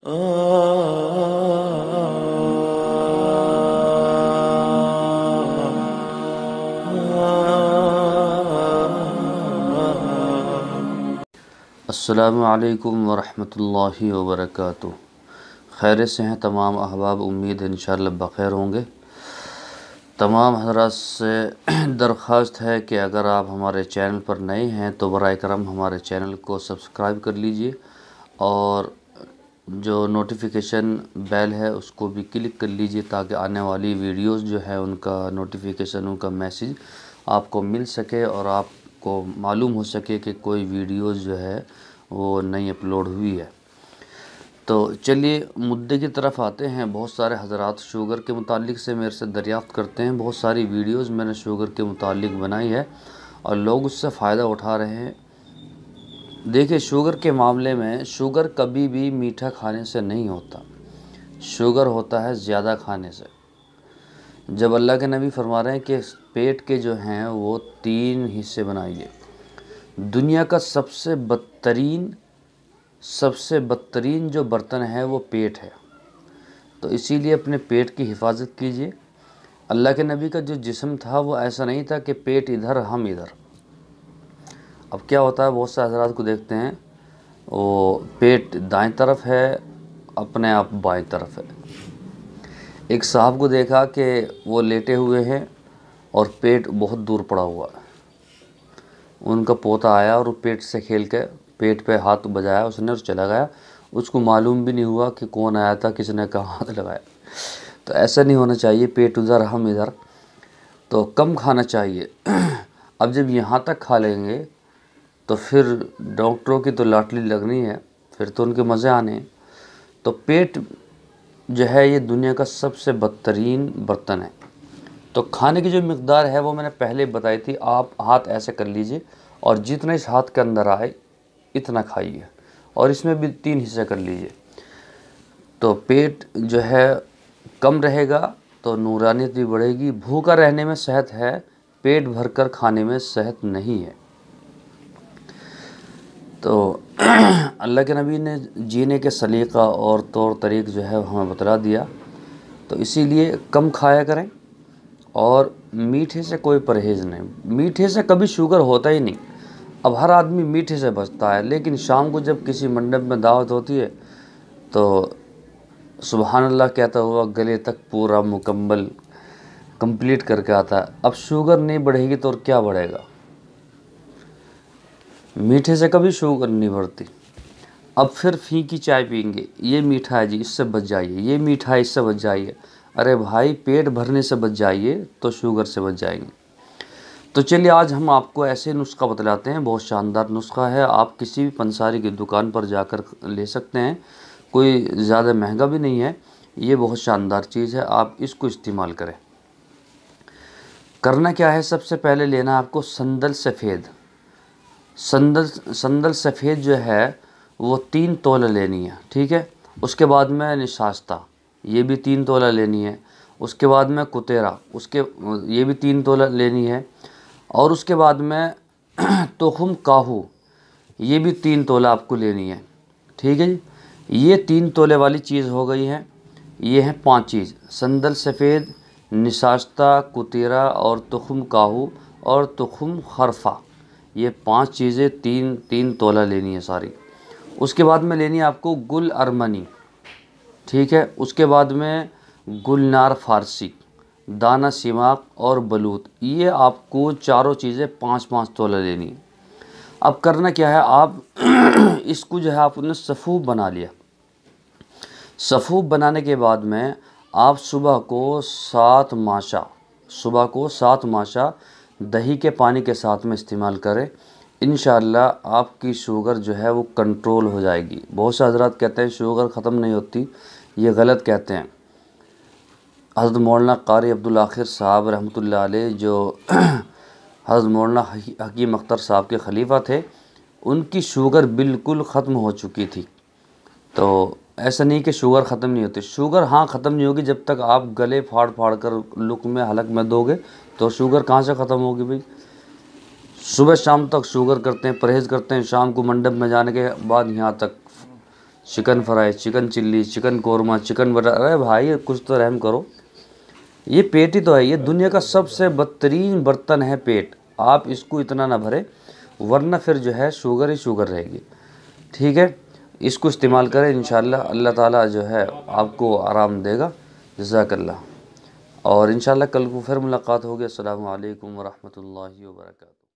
अस्सलामु अलैकुम वरहमतुल्लाहि वबरकातुहू। खैर से हैं तमाम अहबाब, उम्मीद है इंशाअल्लाह बख़ैर होंगे। तमाम हज़रात से दरख्वास्त है कि अगर आप हमारे चैनल पर नए हैं तो बराए करम हमारे चैनल को सब्सक्राइब कर लीजिए और जो नोटिफिकेशन बेल है उसको भी क्लिक कर लीजिए ताकि आने वाली वीडियोस जो है उनका नोटिफिकेशन, उनका मैसेज आपको मिल सके और आपको मालूम हो सके कि कोई वीडियोस जो है वो नई अपलोड हुई है। तो चलिए मुद्दे की तरफ आते हैं। बहुत सारे हज़रात शुगर के मुतालिक से मेरे से दरियाफ़्त करते हैं। बहुत सारी वीडियोस मैंने शुगर के मुतालिक बनाई है और लोग उससे फ़ायदा उठा रहे हैं। देखिए, शुगर के मामले में शुगर कभी भी मीठा खाने से नहीं होता, शुगर होता है ज़्यादा खाने से। जब अल्लाह के नबी फरमा रहे हैं कि पेट के जो हैं वो 3 हिस्से बनाइए, दुनिया का सबसे बदतरीन जो बर्तन है वो पेट है। तो इसीलिए अपने पेट की हिफाजत कीजिए। अल्लाह के नबी का जो जिस्म था वो ऐसा नहीं था कि पेट इधर हम इधर। अब क्या होता है, बहुत से हज़रात को देखते हैं वो पेट दाएं तरफ है, अपने आप बाएं तरफ है। एक साहब को देखा कि वो लेटे हुए हैं और पेट बहुत दूर पड़ा हुआ है। उनका पोता आया और वो पेट से खेल के पेट पे हाथ बजाया उसने और चला गया। उसको मालूम भी नहीं हुआ कि कौन आया था, किसने कहाँ हाथ लगाया। तो ऐसा नहीं होना चाहिए, पेट उधर हम इधर। तो कम खाना चाहिए। अब जब यहाँ तक खा लेंगे तो फिर डॉक्टरों की तो लाटली लगनी है, फिर तो उनके मज़े आने हैं। तो पेट जो है ये दुनिया का सबसे बदतरीन बर्तन है। तो खाने की जो मकदार है वो मैंने पहले बताई थी। आप हाथ ऐसे कर लीजिए और जितना इस हाथ के अंदर आए इतना खाइए और इसमें भी 3 हिस्से कर लीजिए। तो पेट जो है कम रहेगा तो नूरानियत भी बढ़ेगी। भूखा रहने में सेहत है, पेट भरकर खाने में सेहत नहीं है। तो अल्लाह के नबी ने जीने के सलीक़ा और तौर तरीक़ जो है हमें बतला दिया। तो इसीलिए कम खाया करें और मीठे से कोई परहेज़ नहीं। मीठे से कभी शुगर होता ही नहीं। अब हर आदमी मीठे से बचता है, लेकिन शाम को जब किसी मंडप में दावत होती है तो सुबहान अल्लाह कहता हुआ गले तक पूरा मुकम्मल कंप्लीट करके आता है। अब शुगर नहीं बढ़ेगी तो और क्या बढ़ेगा। मीठे से कभी शुगर नहीं बढ़ती। अब फिर फीकी चाय पियेंगे, ये मीठा है जी इससे बच जाइए, ये मीठा है इससे बच जाइए। अरे भाई, पेट भरने से बच जाइए तो शुगर से बच जाएंगे। तो चलिए आज हम आपको ऐसे नुस्खा बतलाते हैं। बहुत शानदार नुस्खा है, आप किसी भी पंसारी की दुकान पर जाकर ले सकते हैं। कोई ज़्यादा महंगा भी नहीं है, ये बहुत शानदार चीज़ है, आप इसको इस्तेमाल करें। करना क्या है, सबसे पहले लेना आपको संदल सफ़ेद। संदल सफ़ेद जो है वो 3 तोला लेनी है, ठीक है। उसके बाद में निशास्ता, ये भी 3 तोला लेनी है। उसके बाद में कुतेरा, ये भी 3 तोला लेनी है। और उसके बाद में तुखम काहू, ये भी 3 तोला आपको लेनी है, ठीक है जी। ये 3 तोले वाली चीज़ हो गई है। ये हैं 5 चीज़: संदल सफ़ेद, निशास्ता, कुतेरा और तुखम काहू और तुखम खरफा। ये 5 चीज़ें 3 तोला लेनी है सारी। उसके बाद में लेनी है आपको गुल अरमनी, ठीक है। उसके बाद में गुलनार फ़ारसी, दाना सिमाक और बलूत। ये आपको चारों चीज़ें 5-5 तोला लेनी है। अब करना क्या है, आप इसको जो है आपने सफ़ूफ बना लिया। सफ़ूफ बनाने के बाद में आप सुबह को 7 माशा दही के पानी के साथ में इस्तेमाल करें। इंशाअल्लाह आपकी शुगर जो है वो कंट्रोल हो जाएगी। बहुत से हज़रात कहते हैं शुगर ख़त्म नहीं होती, ये गलत कहते हैं। हज़रत मौलाना क़ारी अब्दुल आखिर साहब रहमतुल्लाह अलैह, जो हज़रत मौलाना हकीम अख्तर साहब के ख़लीफ़ा थे, उनकी शुगर बिल्कुल ख़त्म हो चुकी थी। तो ऐसा नहीं कि शुगर ख़त्म नहीं होती। शुगर हाँ ख़त्म नहीं होगी जब तक आप गले फाड़ फाड़ कर लुक में हलक में दोगे, तो शुगर कहाँ से ख़त्म होगी भाई। सुबह शाम तक शुगर करते हैं, परहेज़ करते हैं, शाम को मंडप में जाने के बाद यहाँ तक chicken fry, chicken chilli, chicken korma, chicken butter. अरे भाई कुछ तो रहम करो। ये पेट ही तो है, ये दुनिया का सबसे बदतरीन बर्तन है पेट। आप इसको इतना ना भरें, वरना फिर जो है शुगर ही शुगर रहेगी। ठीक है, इसको इस्तेमाल करें, इंशाल्लाह अल्लाह ताला जो है आपको आराम देगा। जज़ाकल्लाह। और इंशाल्लाह कल को फिर मुलाकात होगी। अस्सलामु अलैकुम व रहमतुल्लाहि व बरकातहू।